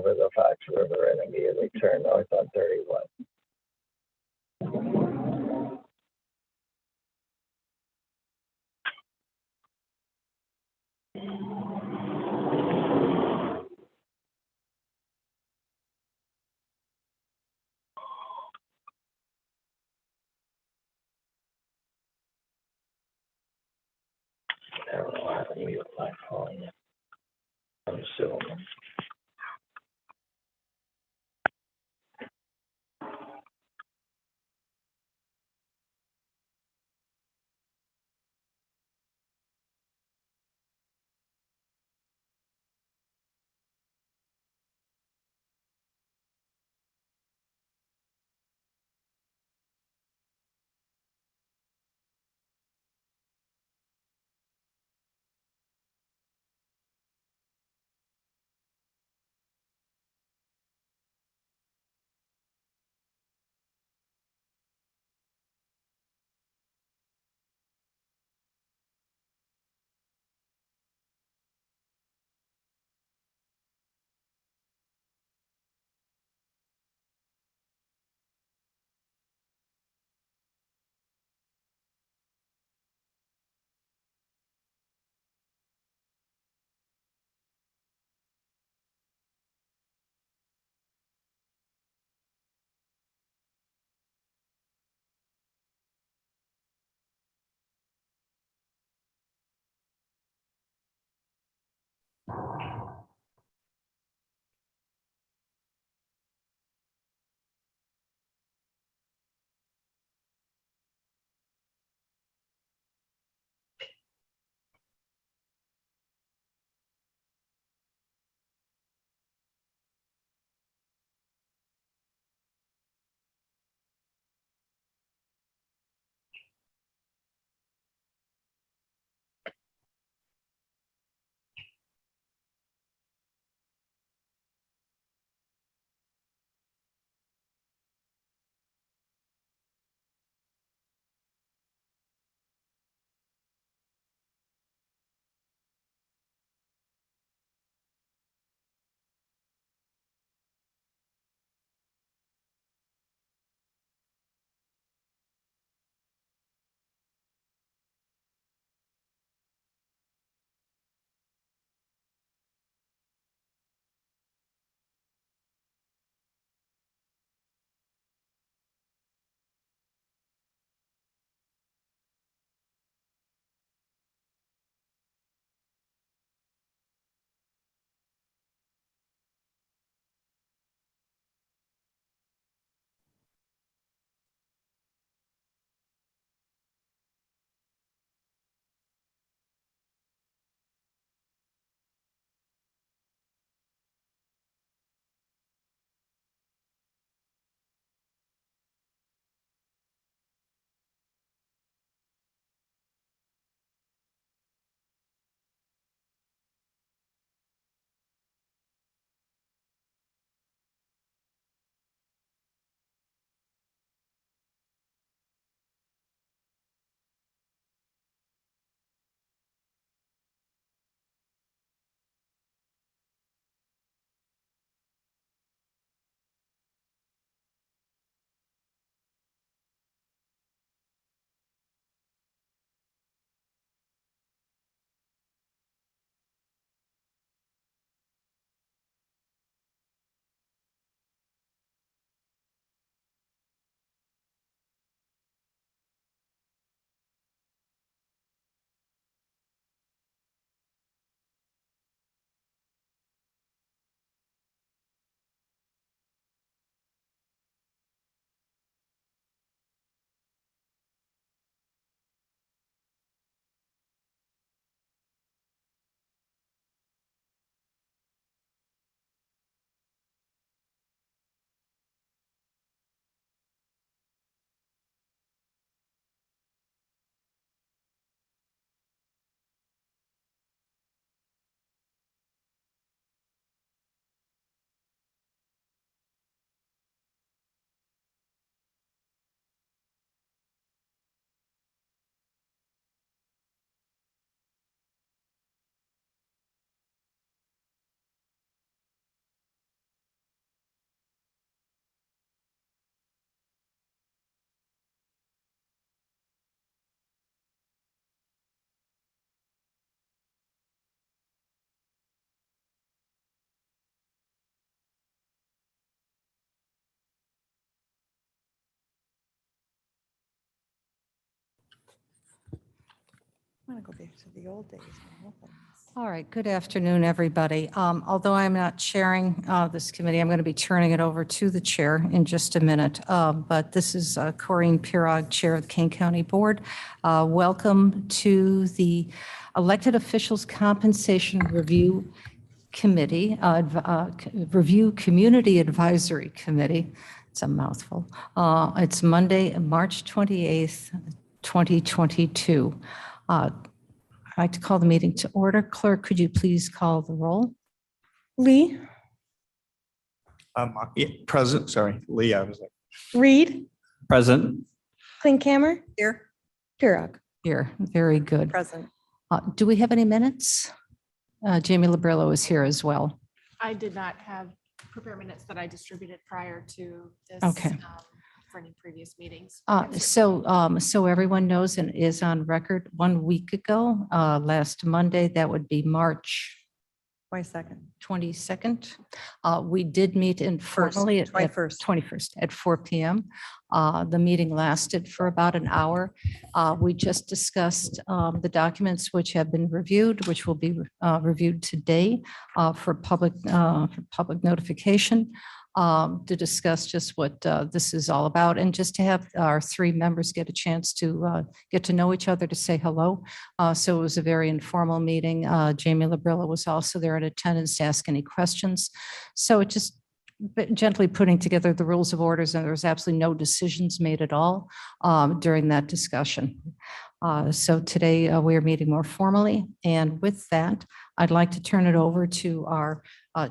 over the Fox River and immediately turn north on 31. I don't know how to mute my phone. I'm assuming. I want to go back to the old days. All right, good afternoon, everybody. Although I'm not chairing this committee, I'm going to be turning it over to the chair in just a minute. But this is Corinne Pirog, Chair of the Kane County Board. Welcome to the Elected Officials Compensation Review Committee, Review Community Advisory Committee. It's a mouthful. It's Monday, March 28th, 2022. I'd like to call the meeting to order. Clerk, could you please call the roll? Lee, Present, sorry, Lee, I was like. Reed, Present. Klinkhammer. Here. Pirog. Here, very good. Present. Do we have any minutes? Jamie Labrillo is here as well. I did not have prepare minutes that I distributed prior to this. Okay. For any previous meetings. So everyone knows and is on record 1 week ago, last Monday, that would be March 22nd. We did meet informally at 21st at 4 p.m. The meeting lasted for about an hour. We just discussed the documents which have been reviewed, which will be reviewed today for public notification. To discuss just what this is all about and just to have our three members get a chance to get to know each other, to say hello. So it was a very informal meeting. Jamie Labrillo was also there in attendance to ask any questions. So it just gently putting together the rules of orders, and there was absolutely no decisions made at all during that discussion. So today we are meeting more formally, and with that, I'd like to turn it over to our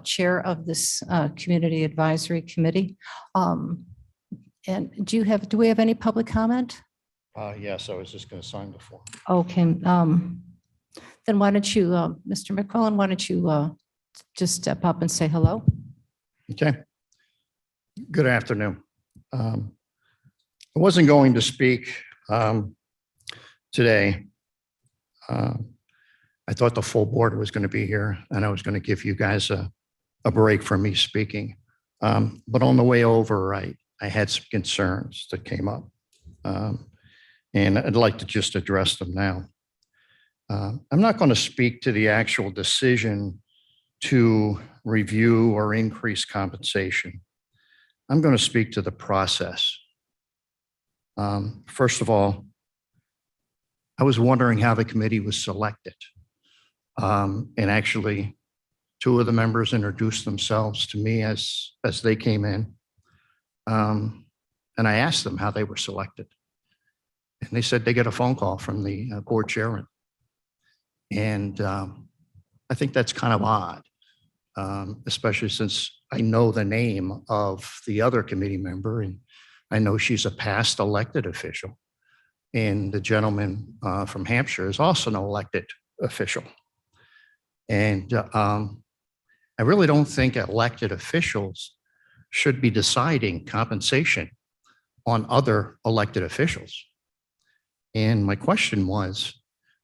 chair of this Community Advisory Committee. And do we have any public comment? Yes, I was just going to sign the form. Okay. Then why don't you, Mr. McClellan, why don't you just step up and say hello? Okay. Good afternoon. I wasn't going to speak today. I thought the full board was going to be here, and I was going to give you guys a break from me speaking. But on the way over, I had some concerns that came up, and I'd like to just address them now. I'm not going to speak to the actual decision to review or increase compensation. I'm going to speak to the process. First of all, I was wondering how the committee was selected. And actually, two of the members introduced themselves to me as they came in. And I asked them how they were selected. And they said they get a phone call from the board chairman. And I think that's kind of odd, especially since I know the name of the other committee member, and I know she's a past elected official. And the gentleman from Hampshire is also an elected official. And I really don't think elected officials should be deciding compensation on other elected officials. And my question was,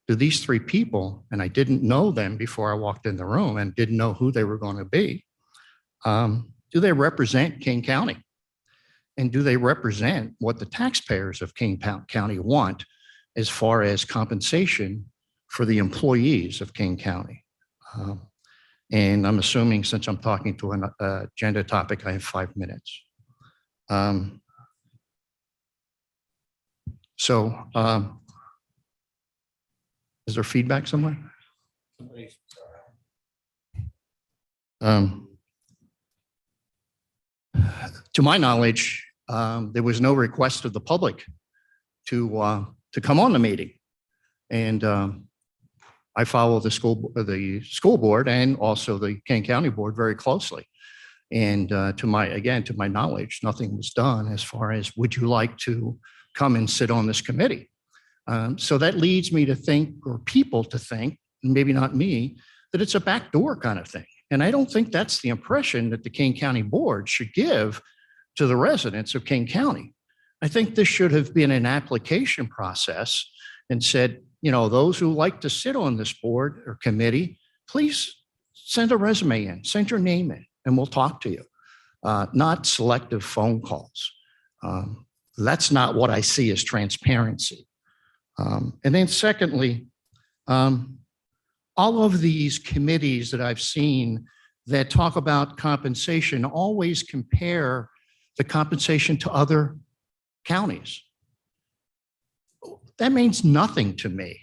do these three people, and I didn't know them before I walked in the room and didn't know who they were going to be, do they represent Kane County? And do they represent what the taxpayers of Kane County want as far as compensation for the employees of Kane County? And I'm assuming, since I'm talking to an agenda topic, I have 5 minutes. Is there feedback somewhere? To my knowledge, there was no request of the public to come on the meeting. And I follow the school board and also the Kane County board very closely. And to my knowledge, nothing was done as far as, would you like to come and sit on this committee? So that leads me to think, or people to think, maybe not me, that it's a backdoor kind of thing. And I don't think that's the impression that the Kane County board should give to the residents of Kane County. I think this should have been an application process and said, you know, those who like to sit on this board or committee, please send a resume in, send your name in, and we'll talk to you. Not selective phone calls. That's not what I see as transparency. And then secondly, All of these committees that I've seen that talk about compensation always compare the compensation to other counties. That means nothing to me.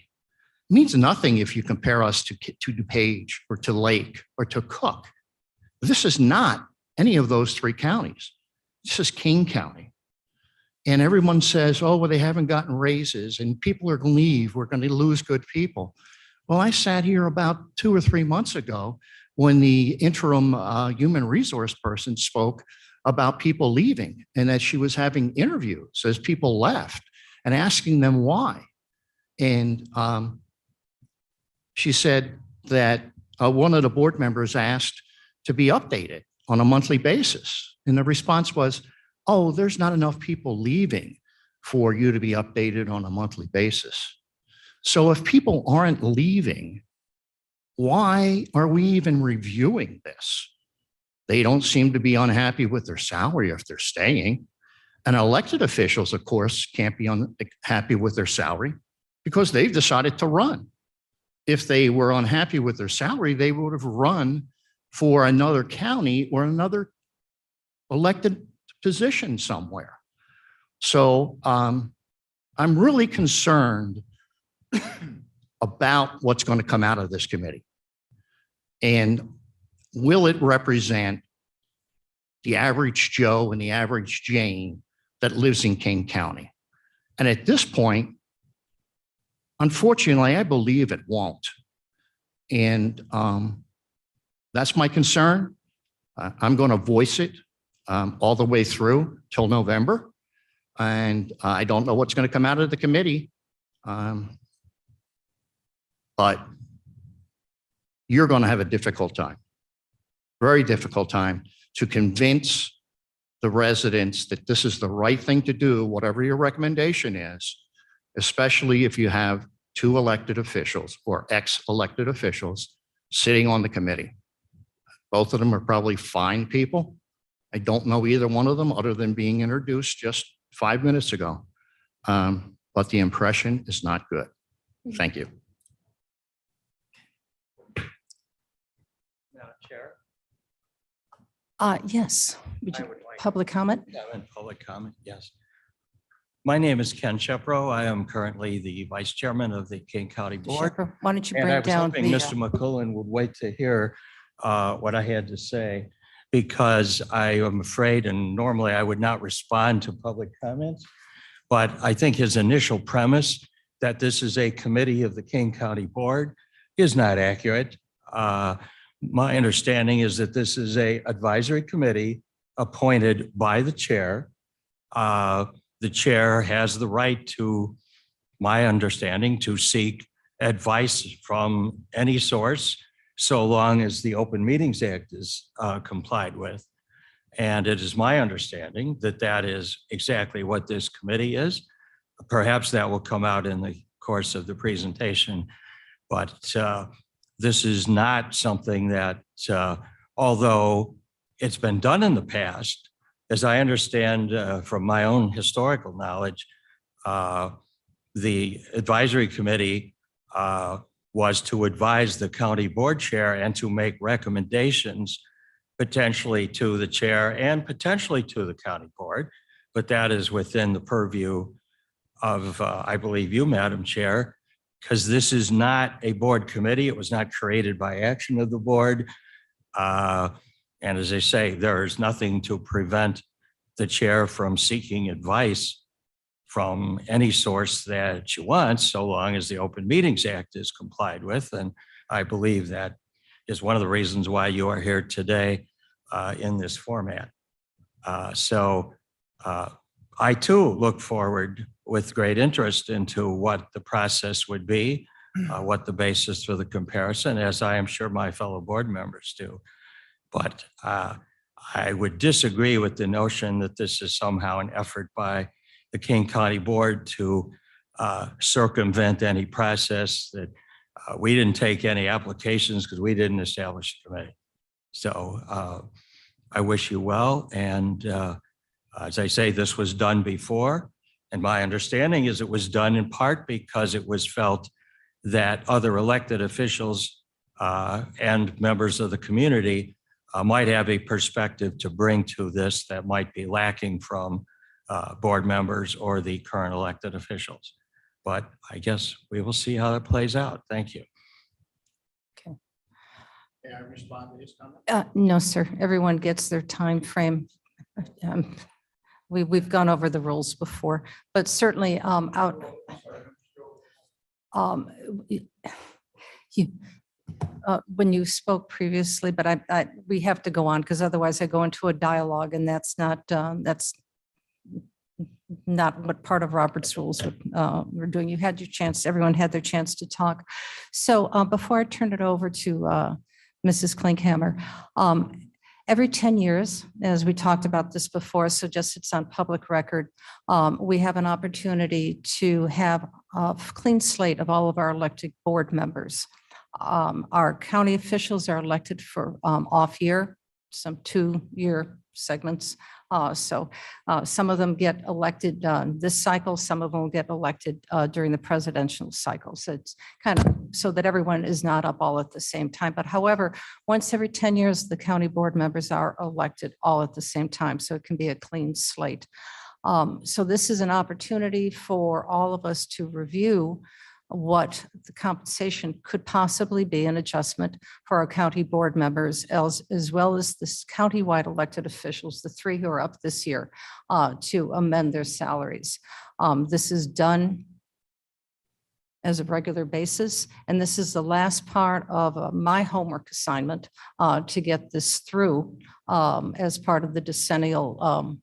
It means nothing if you compare us to DuPage or to Lake or to Cook. This is not any of those three counties. This is King County. And everyone says, oh, well, they haven't gotten raises and people are going to leave. We're going to lose good people. Well, I sat here about 2 or 3 months ago when the interim human resource person spoke about people leaving and that she was having interviews as people left and asking them why. And she said that one of the board members asked to be updated on a monthly basis. And the response was, oh, there's not enough people leaving for you to be updated on a monthly basis. So if people aren't leaving, why are we even reviewing this? They don't seem to be unhappy with their salary if they're staying. And elected officials, of course, can't be unhappy with their salary because they've decided to run. If they were unhappy with their salary, they would have run for another county or another elected position somewhere. So I'm really concerned about what's going to come out of this committee. And will it represent the average Joe and the average Jane that lives in King County? And at this point, unfortunately, I believe it won't. And that's my concern. I'm going to voice it all the way through till November. And I don't know what's going to come out of the committee. But you're going to have a difficult time, very difficult time to convince the residents that this is the right thing to do, whatever your recommendation is, especially if you have 2 elected officials or ex-elected officials sitting on the committee. Both of them are probably fine people. I don't know either one of them other than being introduced just 5 minutes ago. But the impression is not good. Thank you. Madam Chair. Yes. Would I you, would like- public comment? Public comment, yes. My name is Ken Shepro. I am currently the Vice Chairman of the King County Board. Shepherd, why don't you And I bring was down hoping the, Mr. McCullen would wait to hear what I had to say, because I am afraid, and normally I would not respond to public comments, but I think his initial premise that this is a committee of the King County Board is not accurate. My understanding is that this is an advisory committee appointed by the chair. The chair has the right to, my understanding, to seek advice from any source, so long as the Open Meetings Act is complied with. And it is my understanding that that is exactly what this committee is. Perhaps that will come out in the course of the presentation, but this is not something that, although it's been done in the past, as I understand from my own historical knowledge, the advisory committee was to advise the county board chair and to make recommendations potentially to the chair and potentially to the county board, but that is within the purview of, I believe you, Madam Chair, because this is not a board committee. It was not created by action of the board. And as I say, there is nothing to prevent the chair from seeking advice from any source that she wants, so long as the Open Meetings Act is complied with. And I believe that is one of the reasons why you are here today in this format. So I too look forward with great interest into what the process would be, what the basis for the comparison, as I am sure my fellow board members do. But I would disagree with the notion that this is somehow an effort by the King County Board to circumvent any process, that we didn't take any applications because we didn't establish a committee. So I wish you well. And as I say, this was done before. And my understanding is it was done in part because it was felt that other elected officials and members of the community might have a perspective to bring to this that might be lacking from board members or the current elected officials. But I guess we will see how that plays out. Thank you. May I respond to his comment? No, sir. Everyone gets their time frame. We've gone over the rules before, but certainly when you spoke previously, but we have to go on because otherwise I go into a dialogue and that's not what part of Robert's rules we're doing. You had your chance, everyone had their chance to talk. So before I turn it over to Mrs. Klinkhammer, every 10 years, as we talked about this before, so just it's on public record, we have an opportunity to have a clean slate of all of our elected board members. Our county officials are elected for off year, some 2-year segments. So some of them get elected this cycle, some of them will get elected during the presidential cycle. So it's kind of so that everyone is not up all at the same time. But however, once every 10 years, the county board members are elected all at the same time. So it can be a clean slate. So this is an opportunity for all of us to review what the compensation could possibly be, an adjustment for our county board members, as well as this countywide elected officials, the 3 who are up this year, to amend their salaries. This is done as a regular basis, and this is the last part of my homework assignment to get this through as part of the decennial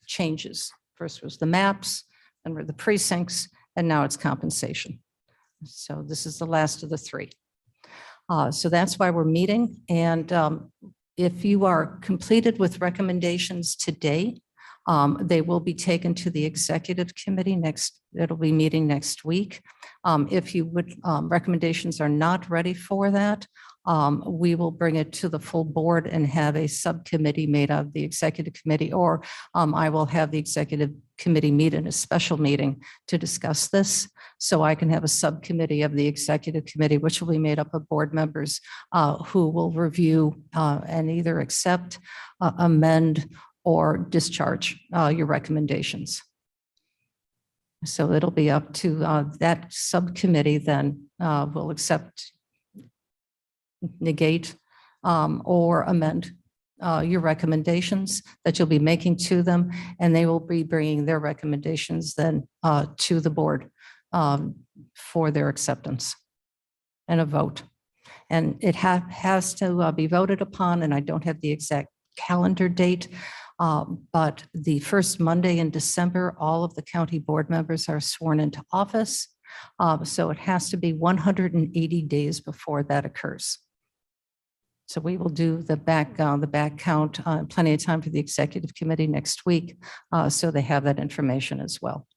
changes. First was the maps, then were the precincts, and now it's compensation. So this is the last of the 3. So that's why we're meeting. And if you are completed with recommendations today, they will be taken to the executive committee it'll be meeting next week. If you would, recommendations are not ready for that, we will bring it to the full board and have a subcommittee made of the executive committee, or I will have the executive committee meet in a special meeting to discuss this. So I can have a subcommittee of the executive committee, which will be made up of board members who will review and either accept, amend, or discharge your recommendations. So it'll be up to that subcommittee then will accept, negate, or amend your recommendations that you'll be making to them, and they will be bringing their recommendations then to the board for their acceptance and a vote. And it has to be voted upon, and I don't have the exact calendar date, but the first Monday in December, all of the county board members are sworn into office. So it has to be 180 days before that occurs. So we will do the back count, plenty of time for the executive committee next week. So they have that information as well.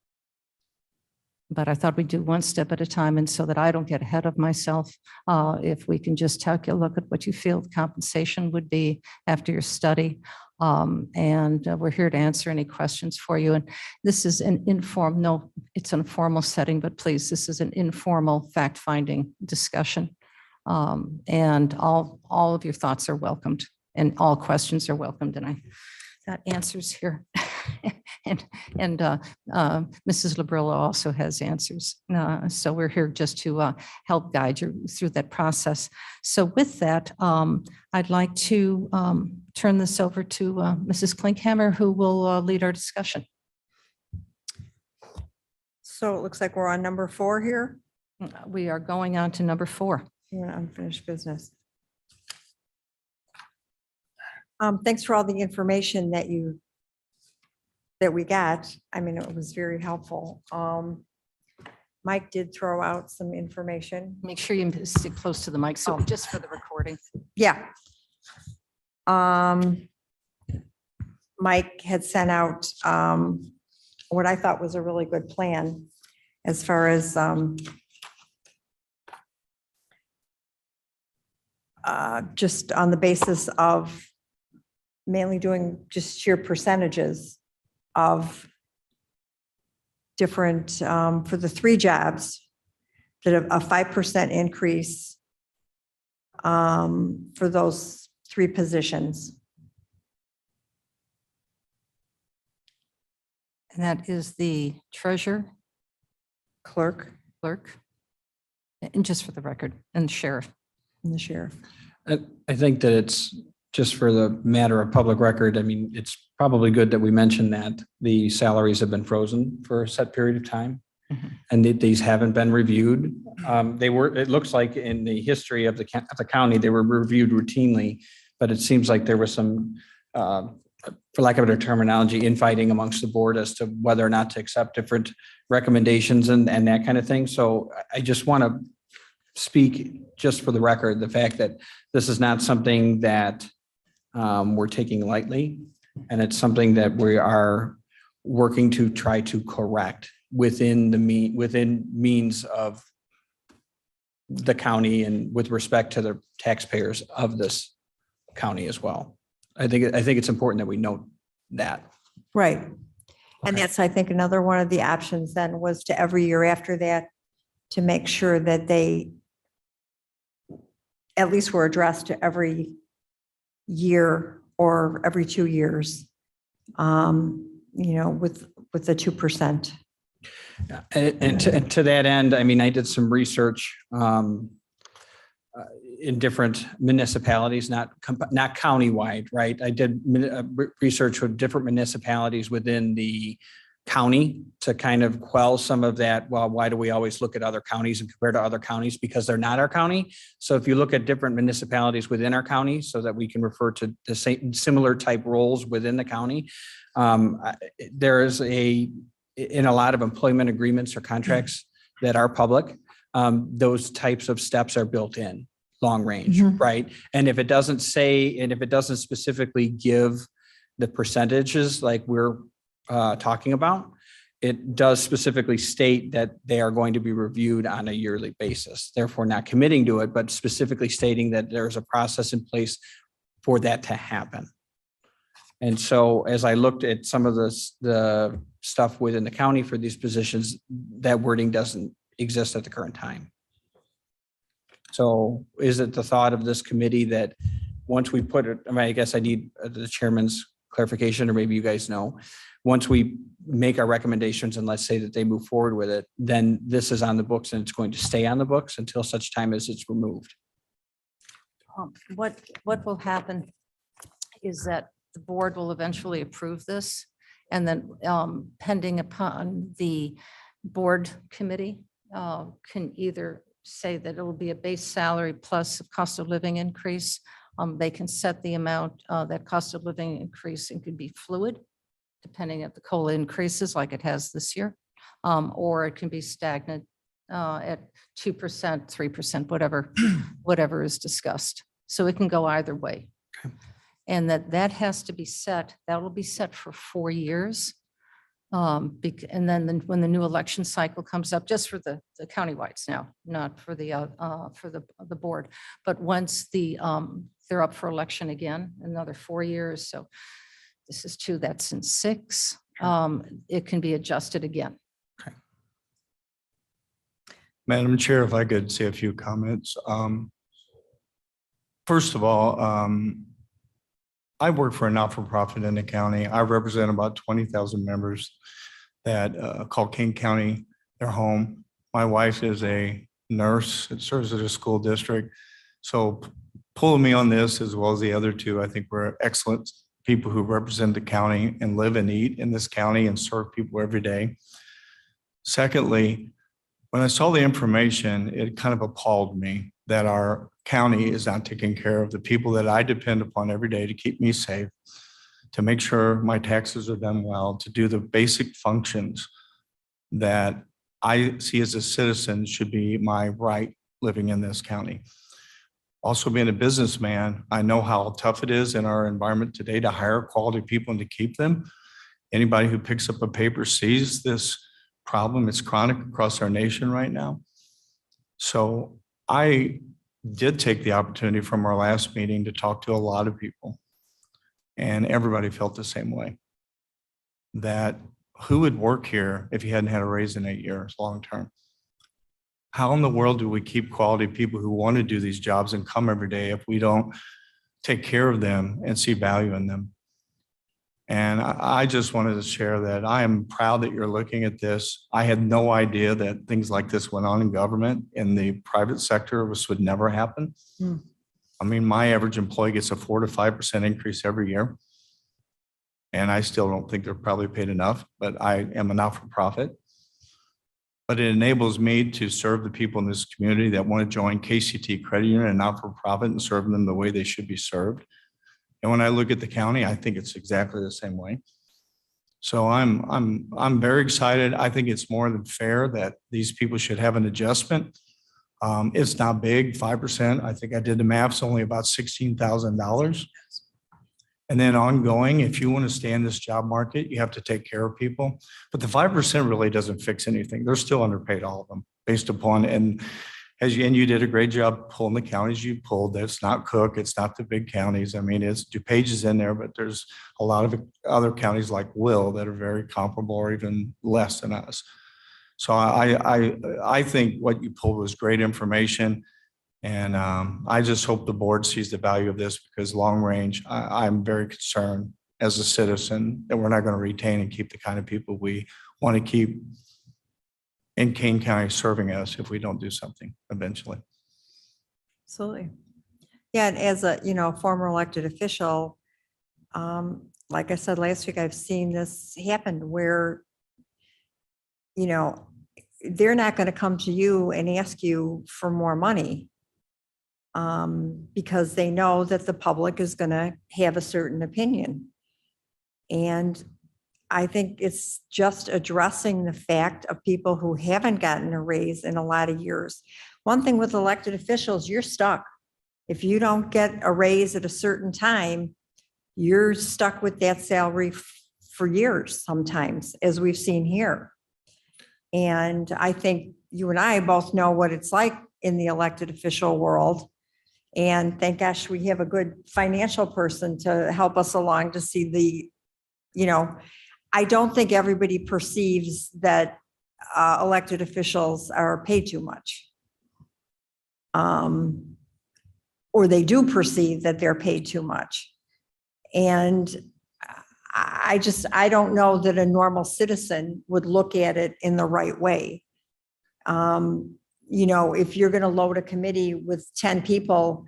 But I thought we'd do one step at a time, and so that I don't get ahead of myself, if we can just take a look at what you feel the compensation would be after your study. And we're here to answer any questions for you. And this is an informal, it's an informal setting, but please, this is an informal fact-finding discussion. And all of your thoughts are welcomed, and all questions are welcomed. And I got answers here. and Mrs. Labrillo also has answers. So we're here just to help guide you through that process. So with that, I'd like to turn this over to Mrs. Klinkhammer, who will lead our discussion. So it looks like we're on number 4 here. We are going on to number 4. Unfinished business. Thanks for all the information that we got. I mean, it was very helpful. Mike did throw out some information. Make sure you stick close to the mic, so just for the recording. Yeah. Mike had sent out what I thought was a really good plan as far as just on the basis of mainly doing just sheer percentages of different, for the 3 jobs, that a 5% increase for those 3 positions. And that is the treasurer, Clerk clerk, and just for the record, and sheriff. and the sheriff. I think that it's just for the matter of public record. I mean, it's probably good that we mention that the salaries have been frozen for a set period of time. Mhm. And that these haven't been reviewed. They were, it looks like in the history of the county, they were reviewed routinely, but it seems like there was some, for lack of a better terminology, infighting amongst the board as to whether or not to accept different recommendations and that kind of thing. So I just want to speak just for the record, the fact that this is not something that we're taking lightly, and it's something that we are working to try to correct within means of the county and with respect to the taxpayers of this county as well. I think it's important that we note that. Right. And Okay. that's, I think, another one of the options then was to every year after that, to make sure that they at least were addressed to every year or every 2 years, with the 2%. And to that end, I mean, I did some research in different municipalities, not countywide, right? I did research with different municipalities within the county to kind of quell some of that. Well, why do we always look at other counties and compare to other counties? Because they're not our county. So if you look at different municipalities within our county, so that we can refer to the same similar type roles within the county, there is in a lot of employment agreements or contracts that are public, those types of steps are built in long range, Mhm. right? And if it doesn't specifically give the percentages like we're talking about, it does specifically state that they are going to be reviewed on a yearly basis, therefore not committing to it, but specifically stating that there's a process in place for that to happen. And so as I looked at some of the stuff within the county for these positions, that wording doesn't exist at the current time. So is it the thought of this committee that once we put it, I mean, I guess I need the chairman's clarification, or maybe you guys know, once we make our recommendations and let's say that they move forward with it, then this is on the books and it's going to stay on the books until such time as it's removed. What will happen is that the board will eventually approve this, and then pending upon the board committee can either say that it will be a base salary plus a cost of living increase. They can set the amount, that cost of living increase, and could be fluid depending if the COLA increases like it has this year, or it can be stagnant at 2%, 3%, whatever is discussed. So it can go either way. Okay. And that has to be set, that will be set for 4 years. And then when the new election cycle comes up, just for the countywides now, not for the board. But once they're up for election again, another 4 years. So this is 2, that's in 6. It can be adjusted again. Madam Chair, if I could say a few comments. First of all, I work for a not-for-profit in the county. I represent about 20,000 members that call King County their home. My wife is a nurse that serves at a school district. So pulling me on this as well as the other 2, I think we're excellent people who represent the county and live and eat in this county and serve people every day. Secondly, when I saw the information, it kind of appalled me that our county is not taking care of the people that I depend upon every day to keep me safe, to make sure my taxes are done well, to do the basic functions that I see as a citizen should be my right living in this county. Also, being a businessman, I know how tough it is in our environment today to hire quality people and to keep them. Anybody who picks up a paper sees this problem. It's chronic across our nation right now. So I did take the opportunity from our last meeting to talk to a lot of people, and everybody felt the same way. That who would work here if you hadn't had a raise in 8 years long term? how in the world do we keep quality people who want to do these jobs and come every day if we don't take care of them and see value in them? And I just wanted to share that I am proud that you're looking at this. I had no idea that things like this went on in government. In the private sector, this would never happen. I mean, my average employee gets a 4 to 5% increase every year. And I still don't think they're probably paid enough, but I am a not-for-profit. But it enables me to serve the people in this community that want to join KCT Credit Union and not-for-profit and serve them the way they should be served. And when I look at the county, I think it's exactly the same way. So I'm very excited. I think it's more than fair that these people should have an adjustment. It's not big, 5%. I think I did the math, it's only about $16,000. And then ongoing, if you want to stay in this job market, you have to take care of people. But the 5% really doesn't fix anything. They're still underpaid, all of them, based upon, and you did a great job pulling the counties you pulled. That's not Cook, it's not the big counties. I mean, it's DuPage is in there, but there's a lot of other counties like Will that are very comparable or even less than us. So I think what you pulled was great information. And I just hope the board sees the value of this, because long range, I'm very concerned as a citizen that we're not going to retain and keep the kind of people we want to keep in Kane County serving us if we don't do something eventually. Absolutely. Yeah, and as a, former elected official, like I said last week, I've seen this happen where, they're not going to come to you and ask you for more money because they know that the public is going to have a certain opinion. And I think it's just addressing the fact of people who haven't gotten a raise in a lot of years. One thing with elected officials, you're stuck. If you don't get a raise at a certain time, you're stuck with that salary for years sometimes, as we've seen here. And I think you and I both know what it's like in the elected official world. And thank gosh, we have a good financial person to help us along to see I don't think everybody perceives that elected officials are paid too much. Or they do perceive that they're paid too much. And I don't know that a normal citizen would look at it in the right way. If you're going to load a committee with 10 people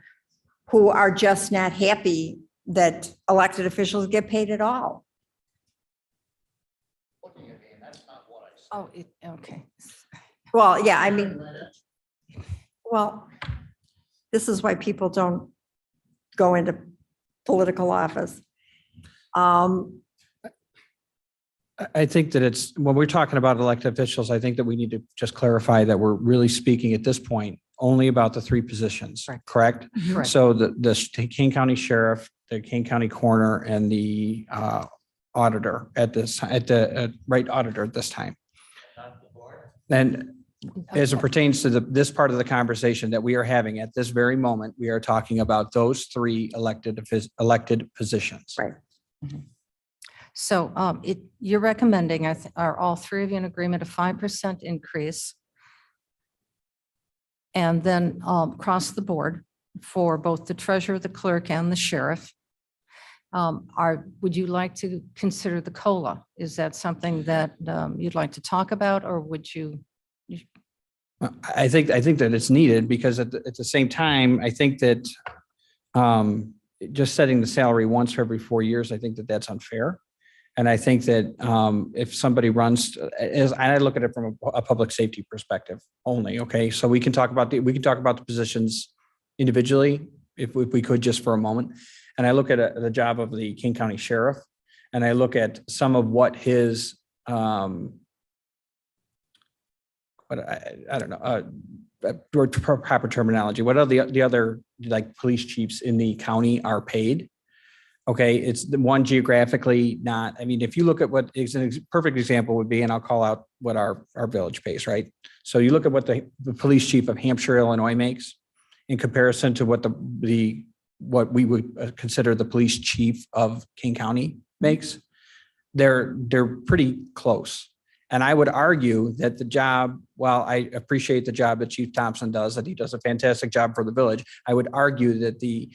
who are just not happy that elected officials get paid at all. Oh, okay. Well, yeah, I mean, this is why people don't go into political office. I think that it's, when we're talking about elected officials, I think that we need to just clarify that we're really speaking at this point only about the 3 positions, correct? Correct. So the Kane County Sheriff, the Kane County Coroner, and the auditor at the auditor at this time. And as it pertains to this part of the conversation that we are having at this very moment, we are talking about those 3 elected positions. Right. Mhm. So you're recommending, are all 3 of you in agreement, a 5% increase? And then across the board for both the treasurer, the clerk, and the sheriff. Would you like to consider the COLA? Is that something that you'd like to talk about, or would you? I think that it's needed, because at the same time, I think that just setting the salary once for every 4 years, I think that that's unfair. And I think that if somebody runs, as I look at it from a public safety perspective only, okay? So we can talk about the positions individually, if we could, just for a moment. And I look at the job of the King County Sheriff, and I look at some of what his, I don't know, proper terminology, what are the other like police chiefs in the county are paid? Okay, it's the one geographically not, I mean, if you look at what is a perfect example would be, and I'll call out what our village pays, right? So you look at what the police chief of Hampshire, Illinois makes in comparison to what what we would consider the police chief of King County makes, they're pretty close. And I would argue that the job, while I appreciate the job that Chief Thompson does, that he does a fantastic job for the village, I would argue that the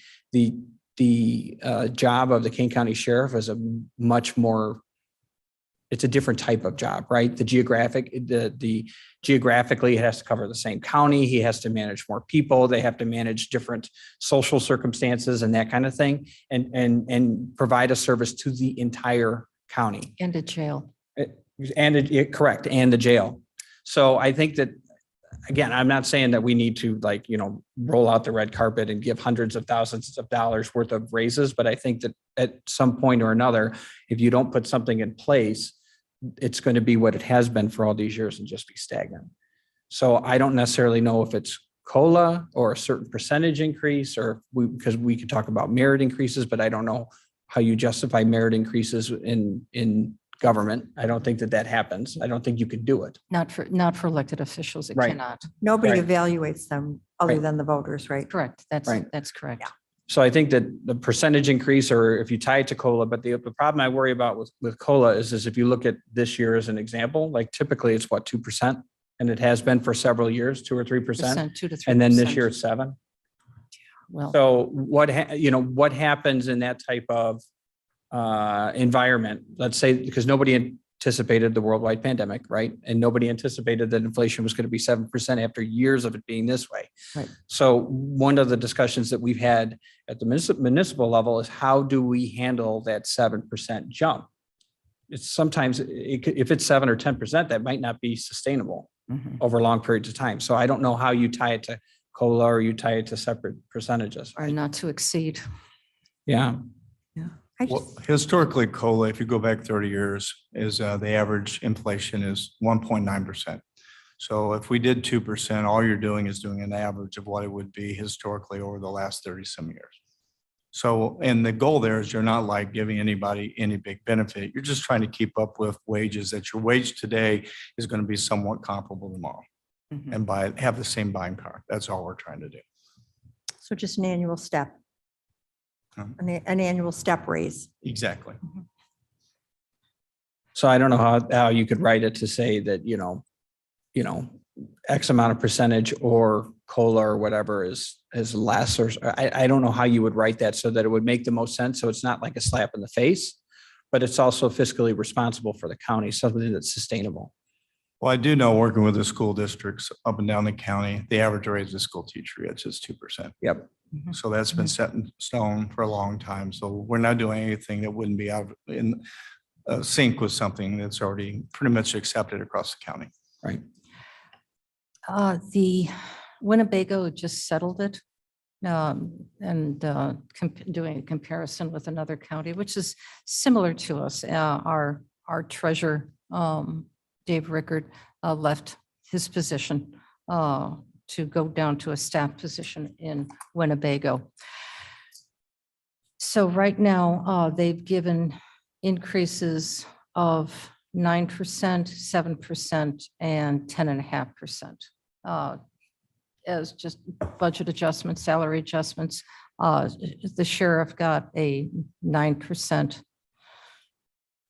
job of the King County Sheriff is a much more, it's a different type of job, right? The geographically, it has to cover the same county. He has to manage more people. They have to manage different social circumstances and that kind of thing, and provide a service to the entire county. And a jail. Correct, and the jail. So I think that, again, I'm not saying that we need to roll out the red carpet and give hundreds of thousands of dollars worth of raises, but I think that at some point or another, if you don't put something in place, it's going to be what it has been for all these years and just be stagnant. So I don't necessarily know if it's COLA or a certain percentage increase, or because we could talk about merit increases, but I don't know how you justify merit increases in government. I don't think that happens. I don't think you could do it. Not for elected officials. It Right. cannot. Nobody Right. evaluates them other Right. than the voters, right? Correct. Right. That's correct. Yeah. So I think that the percentage increase, or if you tie it to COLA, but the problem I worry about with COLA is if you look at this year as an example, like typically it's what, 2%? And it has been for several years, 2 or 3%. 2 to 3%. And then this year it's 7. Well, So what happens in that type of environment? Let's say, because nobody anticipated the worldwide pandemic, right? And nobody anticipated that inflation was going to be 7% after years of it being this way. Right. So one of the discussions that we've had at the municipal level is, how do we handle that 7% jump? It's sometimes, if it's 7 or 10%, that might not be sustainable mhm. over long periods of time. So I don't know how you tie it to COLA or you tie it to separate percentages. Or not to exceed. Yeah. I Well, just, historically, COLA, if you go back 30 years, is the average inflation is 1.9%. So if we did 2%, all you're doing is doing an average of what it would be historically over the last 30 some years. So, and the goal there is you're not like giving anybody any big benefit. You're just trying to keep up with wages, that your wage today is going to be somewhat comparable tomorrow, Mhm. and have the same buying power. That's all we're trying to do. so just an annual step, Um, an annual step raise. Exactly. So I don't know how you could write it to say that, X amount of percentage or COLA or whatever is less, or I don't know how you would write that so that it would make the most sense. So it's not like a slap in the face, but it's also fiscally responsible for the county, something that's sustainable. Well, I do know, working with the school districts up and down the county, the average raise of school teacher rates is 2%. Yep. So that's been set in stone for a long time. So we're not doing anything that wouldn't be out in sync with something that's already pretty much accepted across the county. Right. The Winnebago just settled it. And doing a comparison with another county, which is similar to us. Our treasurer, Dave Rickard, left his position to go down to a staff position in Winnebago. So right now, they've given increases of 9%, 7%, and 10.5%. As just budget adjustments, salary adjustments. The sheriff got a 9%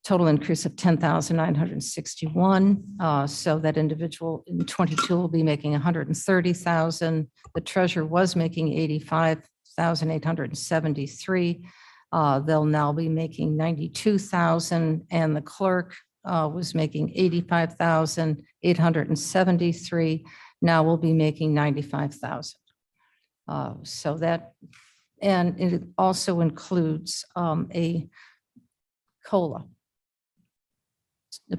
total increase of 10,961. So that individual in 22 will be making 130,000. The treasurer was making 85,873. They'll now be making 92,000, and the clerk was making 85,873. Now we'll be making 95,000. So that, and it also includes a COLA.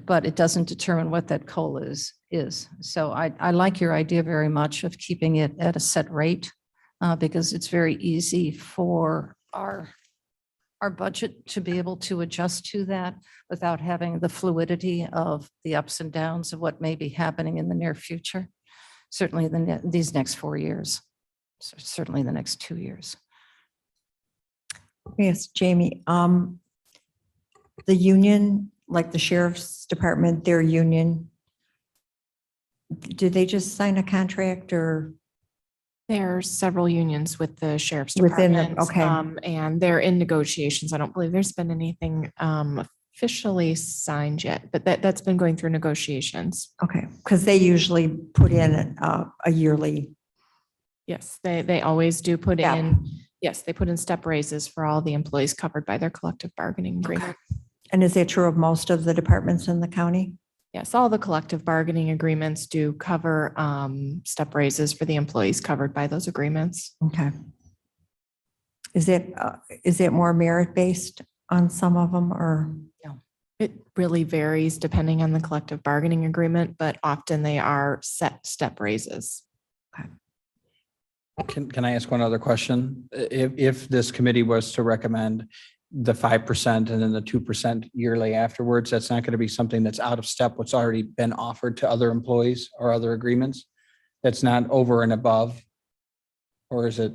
But it doesn't determine what that COLA is. So I like your idea very much of keeping it at a set rate because it's very easy for our budget to be able to adjust to that without having the fluidity of the ups and downs of what may be happening in the near future. Certainly these next 4 years, certainly the next 2 years. Yes, Jamie, the union, like the sheriff's department, their union, did they just sign a contract or? There are several unions with the sheriff's Within the- department. okay. And they're in negotiations. I don't believe there's been anything officially signed yet, but that's been going through negotiations. Okay, because they usually put in a yearly, Yes, they always do put Yeah. in, yes, they put in step raises for all the employees covered by their collective bargaining agreement. and is that true of most of the departments in the county? Yes, all the collective bargaining agreements do cover step raises for the employees covered by those agreements. Okay. Is it more merit-based on some of them, or? It really varies depending on the collective bargaining agreement, but often they are set step raises. Can I ask one other question? If this committee was to recommend the 5% and then the 2% yearly afterwards, that's not going to be something that's out of step what's already been offered to other employees or other agreements? That's not over and above? Or is it?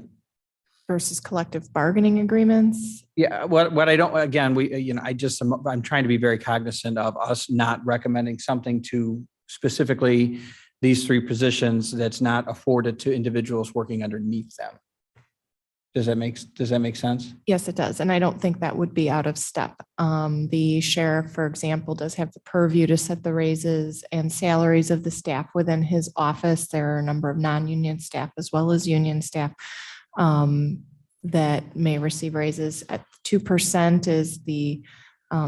Versus collective bargaining agreements. Yeah, what I don't, again, I'm trying to be very cognizant of us not recommending something to specifically these three positions that's not afforded to individuals working underneath them. Does that make sense? Yes, it does. And I don't think that would be out of step. The sheriff, for example, does have the purview to set the raises and salaries of the staff within his office. There are a number of non-union staff as well as union staff that may receive raises. At 2% is the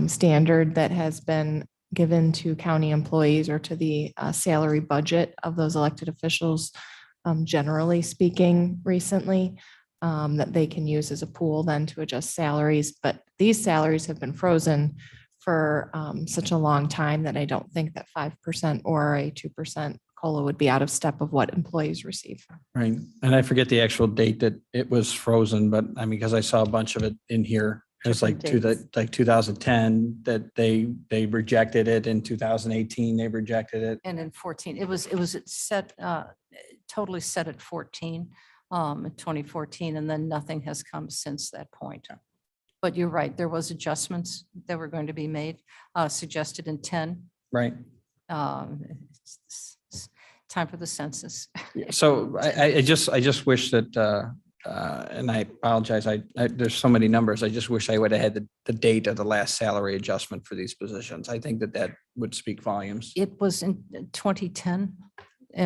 standard that has been given to county employees or to the salary budget of those elected officials, generally speaking, recently, that they can use as a pool then to adjust salaries. But these salaries have been frozen for such a long time that I don't think that 5% or a 2% COLA would be out of step of what employees receive. Right. And I forget the actual date that it was frozen, but I mean, because I saw a bunch of it in here. It was like Different dates. 2010 that they rejected it. In 2018, they rejected it. And in 14, it was set, totally set at 14, in 2014, and then nothing has come since that point. But you're right, there was adjustments that were going to be made, suggested in 10. Right. It's time for the census. So I just wish that, and I apologize, there's so many numbers. I just wish I would have had the date of the last salary adjustment for these positions. I think that would speak volumes. It was in 2010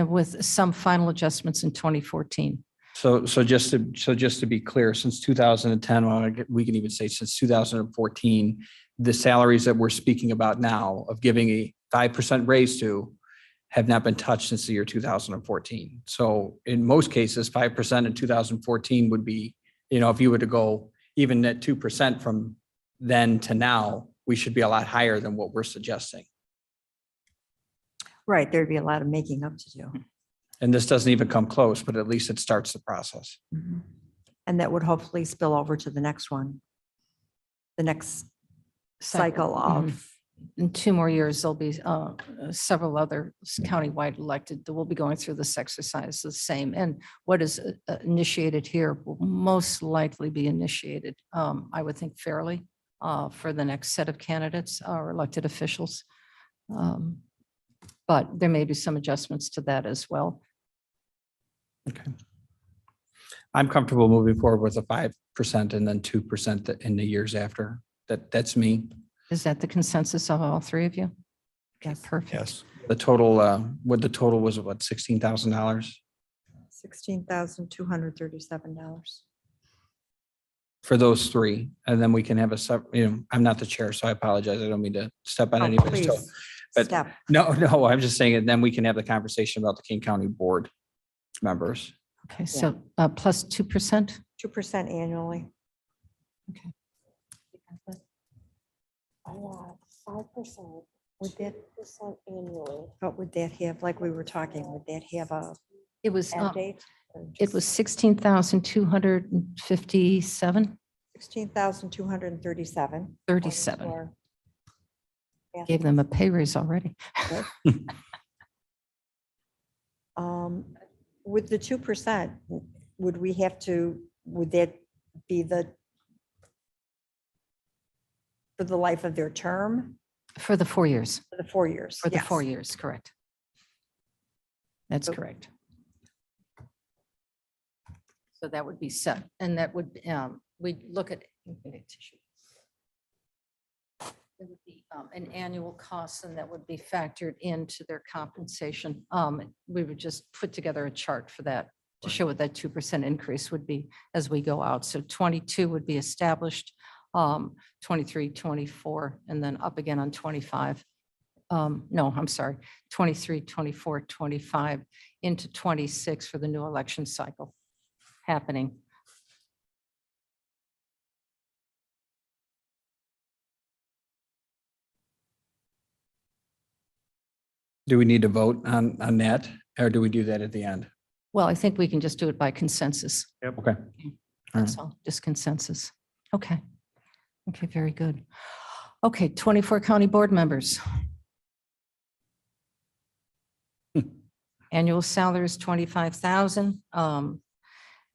with some final adjustments in 2014. So just to be clear, since 2010, well, we can even say since 2014, the salaries that we're speaking about now of giving a 5% raise to have not been touched since the year 2014. So in most cases, 5% in 2014 would be, if you were to go even at 2% from then to now, we should be a lot higher than what we're suggesting. Right, there'd be a lot of making up to do. And this doesn't even come close, but at least it starts the process. Mhm. And that would hopefully spill over to the next one. The next cycle of, In 2 more years, there'll be several other countywide elected that will be going through this exercise the same. And what is initiated here will most likely be initiated, I would think fairly, for the next set of candidates or elected officials. But there may be some adjustments to that as well. Okay. I'm comfortable moving forward with a 5% and then 2% in the years after. That's me. Is that the consensus of all three of you? Okay, Yes. perfect. Yes. The total, the total was what, $16,000 $16,237. for those three. And then we can have I'm not the chair, so I apologize. I don't mean to step on anybody's toe. But Step. no, I'm just saying, and then we can have the conversation about the King County Board members. Okay, so plus 2%? 2% annually. 5%. Would that percent annually? But would that have, like we were talking, would that have a It was, end date? Or it was 16,257, 16,237. 37. Or- Gave them a pay raise already. With the 2%, would that be for the life of their term? For the 4 years, For the 4 years? for the Yes. 4 years, correct. That's So- correct. So that would be set, and that would, we'd look at, There would be an annual cost and that would be factored into their compensation. We would just put together a chart for that to show what that 2% increase would be as we go out. So 22 would be established, 23, 24, and then up again on 25. No, I'm sorry, 23, 24, 25 into 26 for the new election cycle happening. Do we need to vote on that, or do we do that at the end? Well, I think we can just do it by consensus. Okay. That's all, just consensus. Okay. Okay, very good. Okay, 24 county board members. Annual salary is 25,000.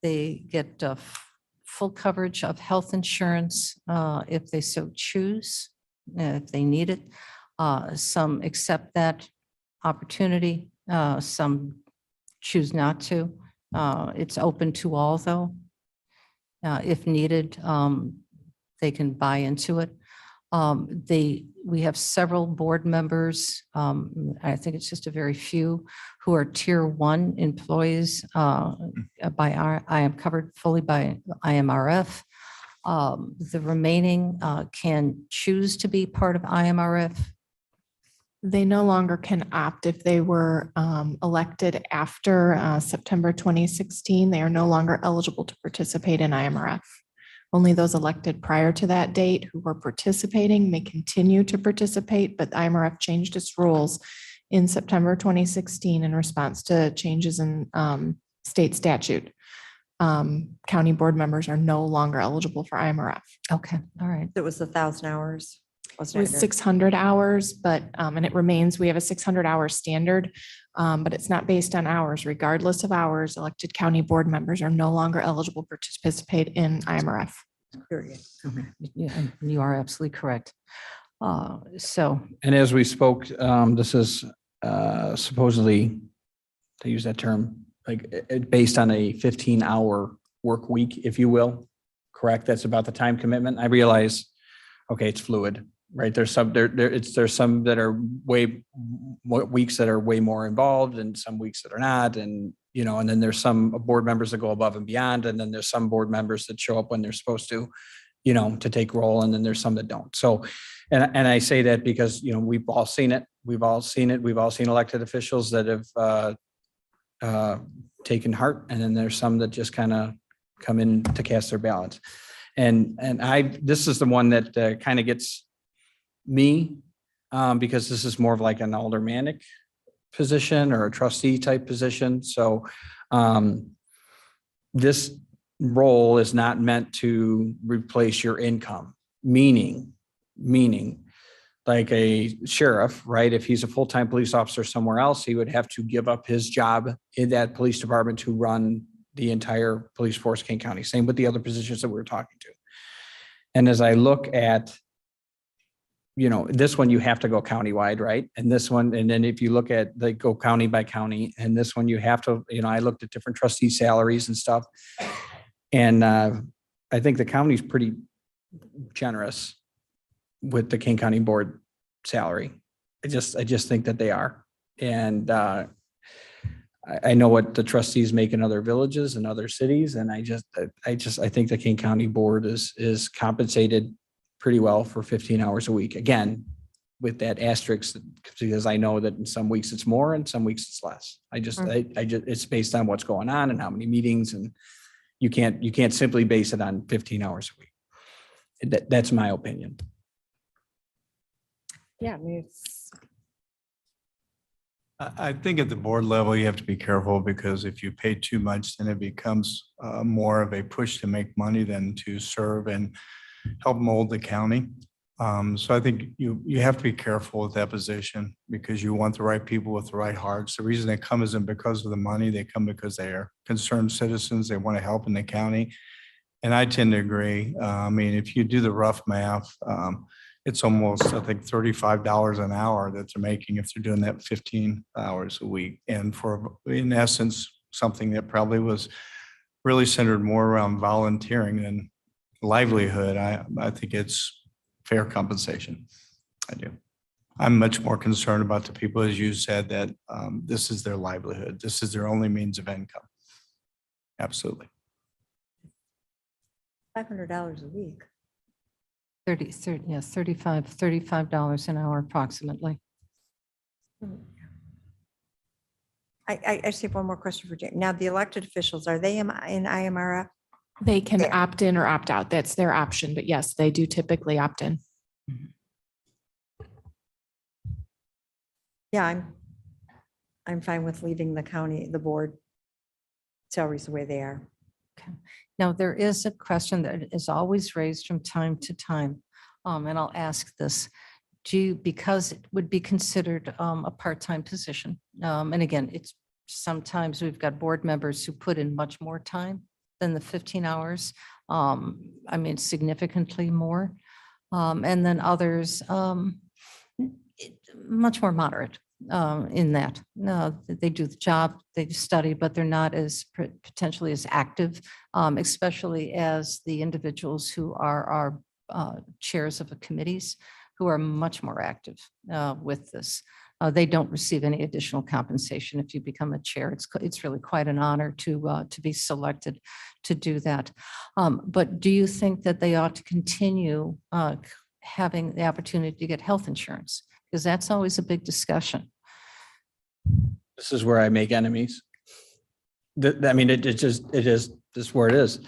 They get full coverage of health insurance if they so choose, if they need it. Some accept that opportunity, some choose not to. It's open to all, though. If needed, they can buy into it. We have several board members, I think it's just a very few, who are tier 1 employees I am covered fully by IMRF. The remaining can choose to be part of IMRF. They no longer can opt if they were elected after September 2016. They are no longer eligible to participate in IMRF. Only those elected prior to that date who were participating may continue to participate, but IMRF changed its rules in September 2016 in response to changes in state statute. County board members are no longer eligible for IMRF. Okay, all right. It was 1,000 hours. It wasn't was it? 600 hours, but, and it remains, we have a 600-hour standard, but it's not based on hours. Regardless of hours, elected county board members are no longer eligible to participate in IMRF. Period. Yeah, you are absolutely correct. So, And as we spoke, this is supposedly, to use that term, like based on a 15-hour work week, if you will. Correct? That's about the time commitment. I realize, okay, it's fluid, right? There's some there's some that are weeks that are way more involved and some weeks that are not. And, you know, and then there's some board members that go above and beyond. And then there's some board members that show up when they're supposed to, you know, to take role. And then there's some that don't. So, and I say that because, you know, we've all seen it. We've all seen it. We've all seen elected officials that have taken heart. And then there's some that just kind of come in to cast their ballots. And this is the one that kind of gets me because this is more of like an aldermanic position or a trustee type position. So this role is not meant to replace your income, meaning like a sheriff, right? If he's a full-time police officer somewhere else, he would have to give up his job in that police department to run the entire police force, King County. Same with the other positions that we were talking to. And as I look at, you know, this one, you have to go countywide, right? And this one, and then if you look at, they go county by county, and this one you have to, you know, I looked at different trustee salaries and stuff. And I think the county's pretty generous with the King County Board salary. I just think that they are. And I know what the trustees make in other villages and other cities. And I think the King County Board is compensated pretty well for 15 hours a week. Again, with that asterisk, because I know that in some weeks it's more and some weeks it's less. It's based on what's going on and how many meetings, and you can't simply base it on 15 hours a week. That's my opinion. Yeah, I mean, it's, I think at the board level, you have to be careful because if you pay too much, then it becomes more of a push to make money than to serve and help mold the county. So I think you have to be careful with that position because you want the right people with the right hearts. The reason they come isn't because of the money. They come because they are concerned citizens. They want to help in the county. And I tend to agree. I mean, if you do the rough math, it's almost, I think, $35 an hour that they're making if they're doing that 15 hours a week. And for, in essence, something that probably was really centered more around volunteering than livelihood, I think it's fair compensation. I do. I'm much more concerned about the people, as you said, that this is their livelihood. This is their only means of income. Absolutely. $500 a week. 30, yes, $35 an hour approximately. I just have one more question for Jane. Now, the elected officials, are they in IMRF? They can There. opt in or opt out. That's their option. But yes, they do typically opt in. Yeah, I'm fine with leaving the board salaries the way they are. Now, there is a question that is always raised from time to time, and I'll ask this. Because it would be considered a part-time position. And again, it's sometimes we've got board members who put in much more time than the 15 hours. I mean, significantly more. And then others, much more moderate in that. No, they do the job, they study, but they're not as potentially as active, especially as the individuals who are our chairs of the committees, who are much more active with this. They don't receive any additional compensation if you become a chair. It's really quite an honor to be selected to do that. But do you think that they ought to continue having the opportunity to get health insurance? Because that's always a big discussion. This is where I make enemies. I mean, it is just where it is.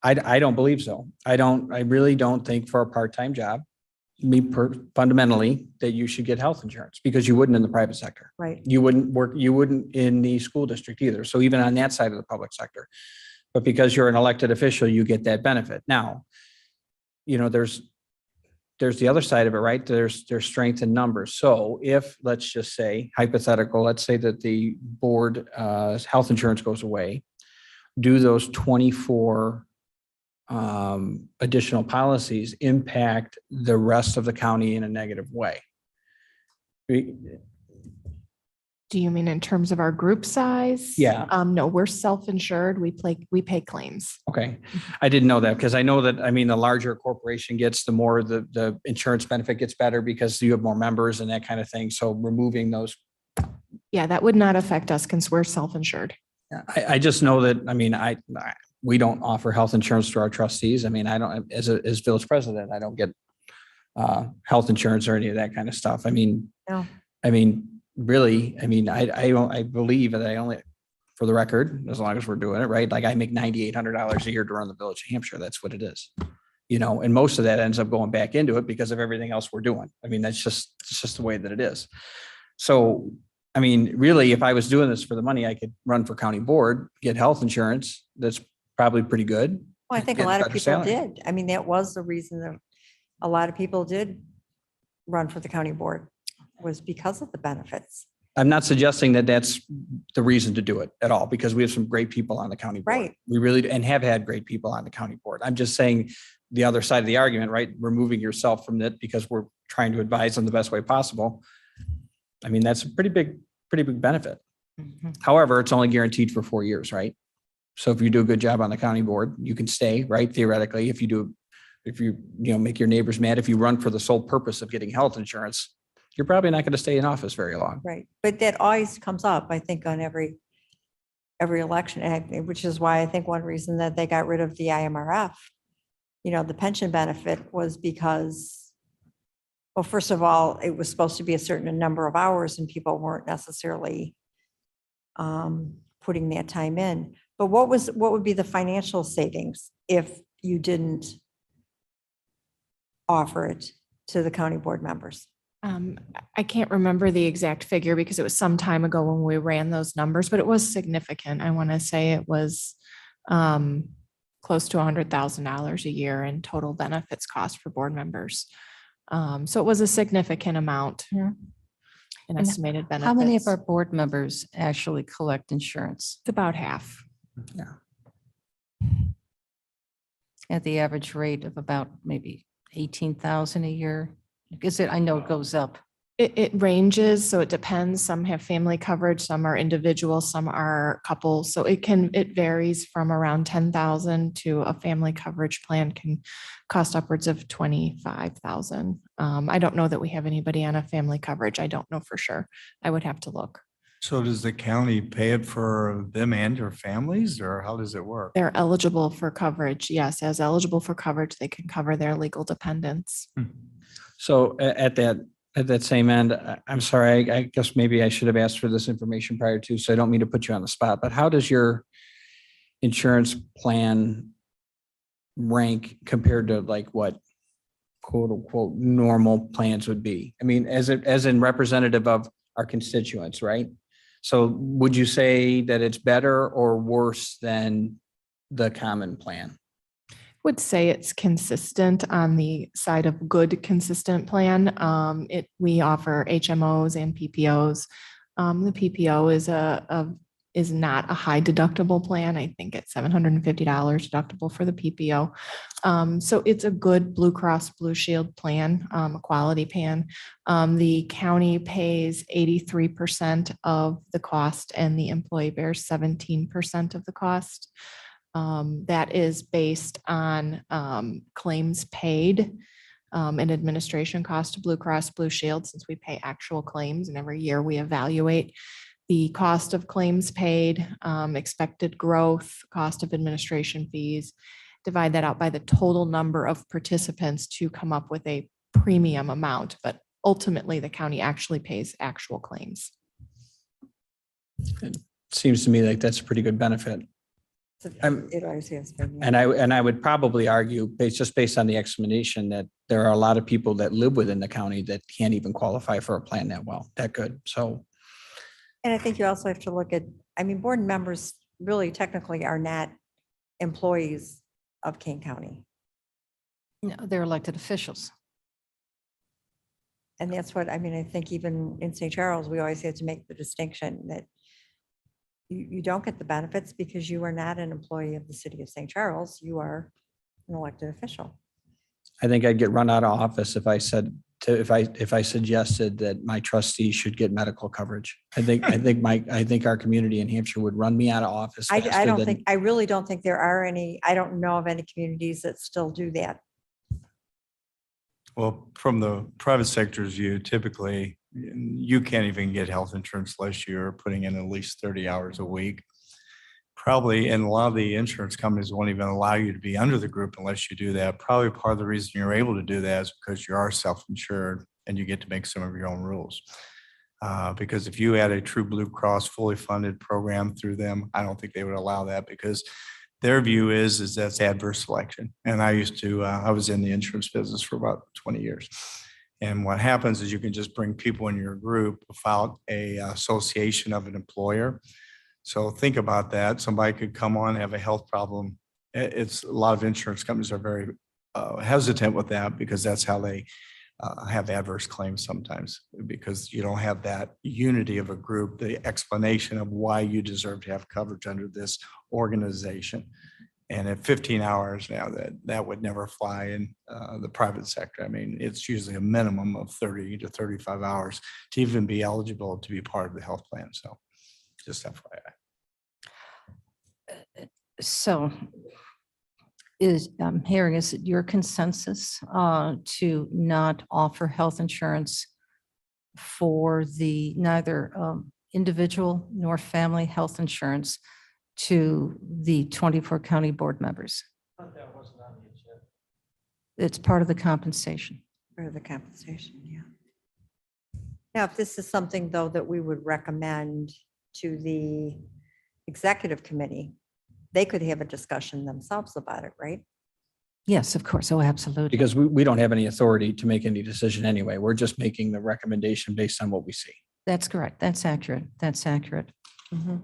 I don't believe so. I really don't think for a part-time job, fundamentally, that you should get health insurance, because you wouldn't in the private sector. Right. You wouldn't in the school district either. So even on that side of the public sector, but because you're an elected official, you get that benefit. Now, there's the other side of it, right? There's strength in numbers. So if, let's just say, hypothetical, let's say that the board health insurance goes away, do those 24 additional policies impact the rest of the county in a negative way? Do you mean in terms of our group size? Yeah. No, we're self-insured. We pay claims. Okay. I didn't know that, because I know that, I mean, the larger a corporation gets, the more the insurance benefit gets better because you have more members and that kind of thing. So removing those. Yeah, that would not affect us because we're self-insured. I just know that, I mean, we don't offer health insurance to our trustees. I mean, I don't, as village president, I don't get health insurance or any of that kind of stuff. I mean, No. I mean, really, I mean, I believe that I only, for the record, as long as we're doing it right, like I make $9,800 a year to run the village of Hampshire. That's what it is. And most of that ends up going back into it because of everything else we're doing. I mean, it's just the way that it is. So, I mean, really, if I was doing this for the money, I could run for county board, get health insurance. That's probably pretty good. Well, I think a Get lot of better people salary. did. I mean, that was the reason that a lot of people did run for the county board, was because of the benefits. I'm not suggesting that that's the reason to do it at all, because we have some great people on the county board. Right. We really do, and have had great people on the county board. I'm just saying the other side of the argument, right? Removing yourself from it because we're trying to advise in the best way possible. I mean, that's a pretty big benefit. Mhm. However, it's only guaranteed for 4 years, right? So if you do a good job on the county board, you can stay, right? Theoretically, if you make your neighbors mad, if you run for the sole purpose of getting health insurance, you're probably not going to stay in office very long. Right. But that always comes up, I think, on every election, which is why I think one reason that they got rid of the IMRF, the pension benefit, was because, well, first of all, it was supposed to be a certain number of hours and people weren't necessarily putting that time in. But what would be the financial savings if you didn't offer it to the county board members? I can't remember the exact figure because it was some time ago when we ran those numbers, but it was significant. I want to say it was close to $100,000 a year in total benefits cost for board members. So it was a significant amount in And estimated benefits. How many of our board members actually collect insurance? It's about half. Yeah. At the average rate of about maybe 18,000 a year? Is it, I know it goes up. It ranges, so it depends. Some have family coverage, some are individual, some are couples. So it varies from around 10,000 to a family coverage plan can cost upwards of 25,000. I don't know that we have anybody on a family coverage. I don't know for sure. I would have to look. So does the county pay it for them and their families, or how does it work? They're eligible for coverage. Yes, as eligible for coverage, they can cover their legal dependents. So at that same end, I'm sorry, I guess maybe I should have asked for this information prior to, so I don't mean to put you on the spot, but how does your insurance plan rank compared to like what quote unquote normal plans would be? I mean, as in representative of our constituents, right? So would you say that it's better or worse than the common plan? Would say it's consistent on the side of good, consistent plan. We offer HMOs and PPOs. The PPO is not a high deductible plan. I think it's $750 deductible for the PPO. So it's a good Blue Cross Blue Shield plan, a quality plan. The county pays 83% of the cost and the employee bears 17% of the cost. That is based on claims paid and administration cost to Blue Cross Blue Shield, since we pay actual claims and every year we evaluate the cost of claims paid, expected growth, cost of administration fees, divide that out by the total number of participants to come up with a premium amount. But ultimately, the county actually pays actual claims. It seems to me like that's a pretty good benefit. It always has been. Yeah. And I would probably argue, based on the explanation, that there are a lot of people that live within the county that can't even qualify for a plan that good. So. And I think you also have to look at, I mean, board members really technically are not employees of Kane County. No, they're elected officials. And that's what, I mean, I think even in St. Charles, we always had to make the distinction that you don't get the benefits because you are not an employee of the city of St. Charles. You are an elected official. I think I'd get run out of office if I suggested that my trustees should get medical coverage. I think our community in Hampshire would run me out of office. I really don't think there are any, I don't know of any communities that still do that. Well, from the private sector's view, typically you can't even get health insurance unless you're putting in at least 30 hours a week. Probably, and a lot of the insurance companies won't even allow you to be under the group unless you do that. Probably part of the reason you're able to do that is because you are self-insured and you get to make some of your own rules. Because if you had a true Blue Cross fully funded program through them, I don't think they would allow that, because their view is that's adverse selection. And I was in the insurance business for about 20 years. And what happens is you can just bring people in your group without a association of an employer. So think about that. Somebody could come on, have a health problem. It's a lot of insurance companies are very hesitant with that, because that's how they have adverse claims sometimes, because you don't have that unity of a group, the explanation of why you deserve to have coverage under this organization. And at 15 hours now, that would never fly in the private sector. I mean, it's usually a minimum of 30 to 35 hours to even be eligible to be part of the health plan. So just FYI. So I'm hearing, is it your consensus to not offer health insurance for the neither individual nor family health insurance to the 24 county board members? It's part of the compensation. Part of the compensation, yeah. Now, if this is something, though, that we would recommend to the executive committee, they could have a discussion themselves about it, right? Yes, of course. Oh, absolutely. Because we don't have any authority to make any decision anyway. We're just making the recommendation based on what we see. That's correct. That's accurate. That's accurate. Mm-hmm.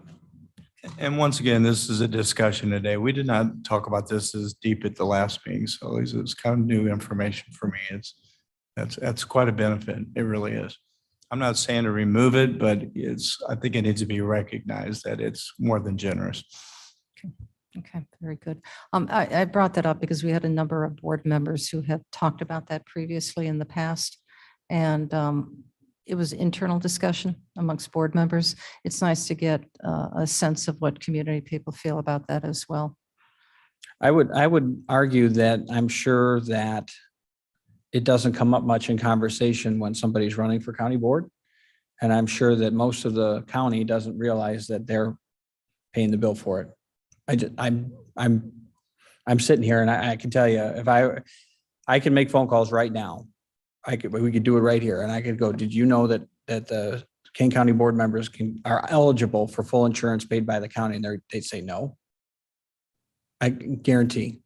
And once again, this is a discussion today. We did not talk about this as deep at the last meeting. So this is kind of new information for me. That's quite a benefit. It really is. I'm not saying to remove it, but I think it needs to be recognized that it's more than generous. Okay, very good. I brought that up because we had a number of board members who have talked about that previously in the past. And it was internal discussion amongst board members. It's nice to get a sense of what community people feel about that as well. I would argue that I'm sure that it doesn't come up much in conversation when somebody's running for county board. And I'm sure that most of the county doesn't realize that they're paying the bill for it. I'm sitting here and I can tell you, if I can make phone calls right now. We could do it right here and I could go, did you know that the Kane County board members are eligible for full insurance paid by the county? And they'd say no. I guarantee.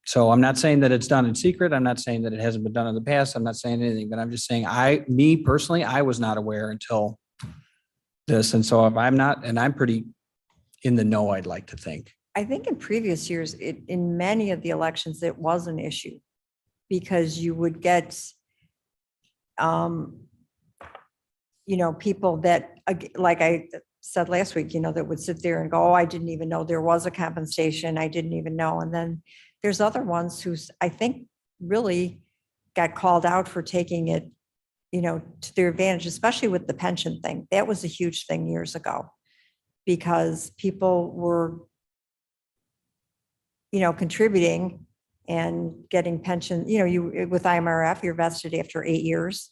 So I'm not saying that it's done in secret. I'm not saying that it hasn't been done in the past. I'm not saying anything, but I'm just saying me personally, I was not aware until this. And so if I'm not, and I'm pretty in the know, I'd like to think. I think in previous years, in many of the elections, it was an issue because you would get, people that, like I said last week, that would sit there and go, oh, I didn't even know there was a compensation. I didn't even know. And then there's other ones who I think really got called out for taking it, to their advantage, especially with the pension thing. That was a huge thing years ago because people were, contributing and getting pension, you with IMRF, you're vested after 8 years.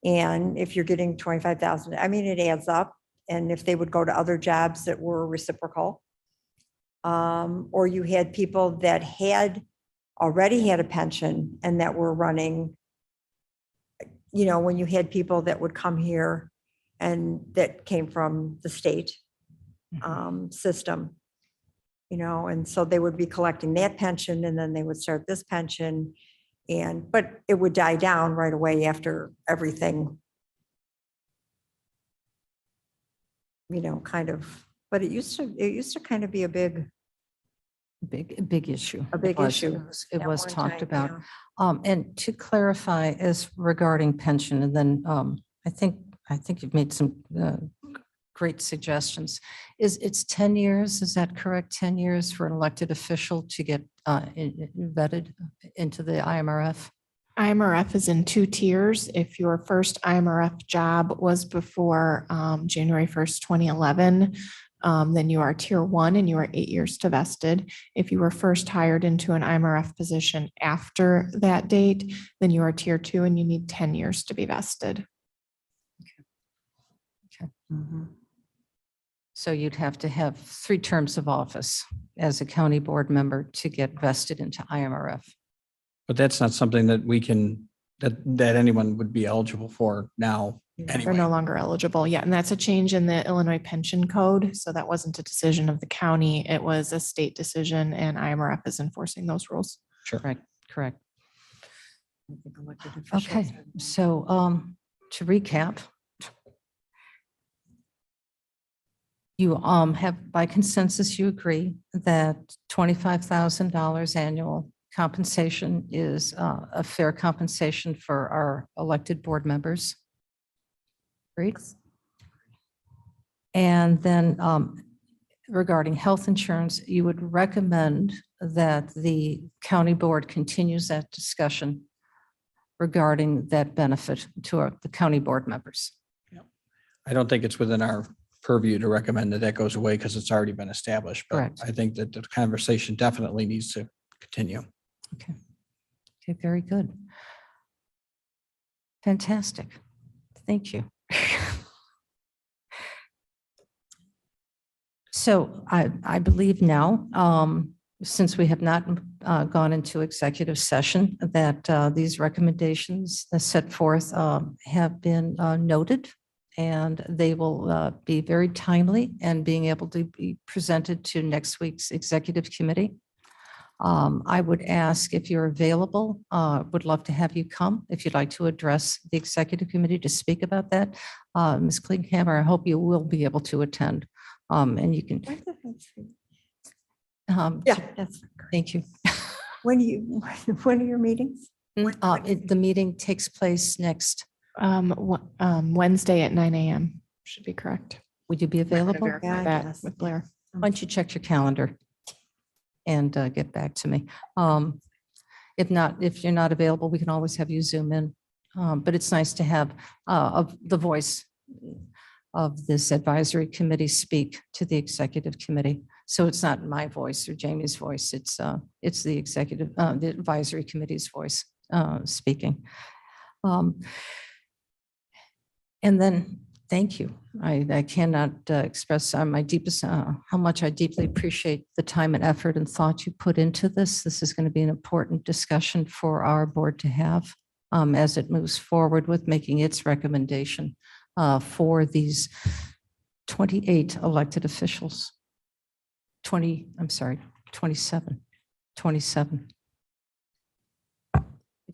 And if you're getting 25,000, I mean, it adds up. And if they would go to other jobs that were reciprocal, or you had people that had already had a pension and that were running, when you had people that would come here and that came from the state system, and so they would be collecting that pension and then they would start this pension but it would die down right away after everything, kind of, but it used to kind of be a big issue. A big issue. It at was one talked time, about. yeah. And to clarify as regarding pension, and then I think you've made some great suggestions. It's 10 years, is that correct? 10 years for an elected official to get vetted into the IMRF? IMRF is in 2 tiers. If your first IMRF job was before January 1st, 2011, then you are tier 1 and you are 8 years to vested. If you were first hired into an IMRF position after that date, then you are tier 2 and you need 10 years to be vested. Okay. Mhm. So you'd have to have 3 terms of office as a county board member to get vested into IMRF. But that's not something that we can, that anyone would be eligible for now. They're Anyway. no longer eligible. Yeah, and that's a change in the Illinois pension code. So that wasn't a decision of the county. It was a state decision and IMRF is enforcing those rules. Sure. Correct. I think elected officials Okay, are- so to recap, you have, by consensus, you agree that $25,000 annual compensation is a fair compensation for our elected board members. Agreed? And then regarding health insurance, you would recommend that the county board continues that discussion regarding that benefit to the county board members. I don't think it's within our purview to recommend that goes away because it's already been established. But Correct. I think that the conversation definitely needs to continue. Okay. Okay, very good. Fantastic. Thank you. So I believe now, since we have not gone into executive session, that these recommendations set forth have been noted, and they will be very timely and being able to be presented to next week's executive committee. I would ask if you're available, would love to have you come if you'd like to address the executive committee to speak about that. Ms. Klinkhammer, I hope you will be able to attend. And you can. Yeah, that's, Thank you. when are your meetings? The meeting takes place next. Wednesday at 9 a.m. should be correct. Would you be I'm gonna available? verify Yeah, I that guess. with Blair. Why don't you check your calendar and get back to me? If not, if you're not available, we can always have you Zoom in. But it's nice to have of the voice of this advisory committee speak to the executive committee. So it's not my voice or Jamie's voice. It's the executive, the advisory committee's voice speaking. And then, thank you. I cannot express my deepest, how much I deeply appreciate the time and effort and thought you put into this. This is going to be an important discussion for our board to have as it moves forward with making its recommendation for these 28 elected officials. 27.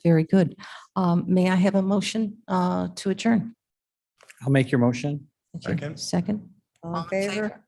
Very good. May I have a motion to adjourn? I'll make your motion. Thank you. Second. Second. All in favor?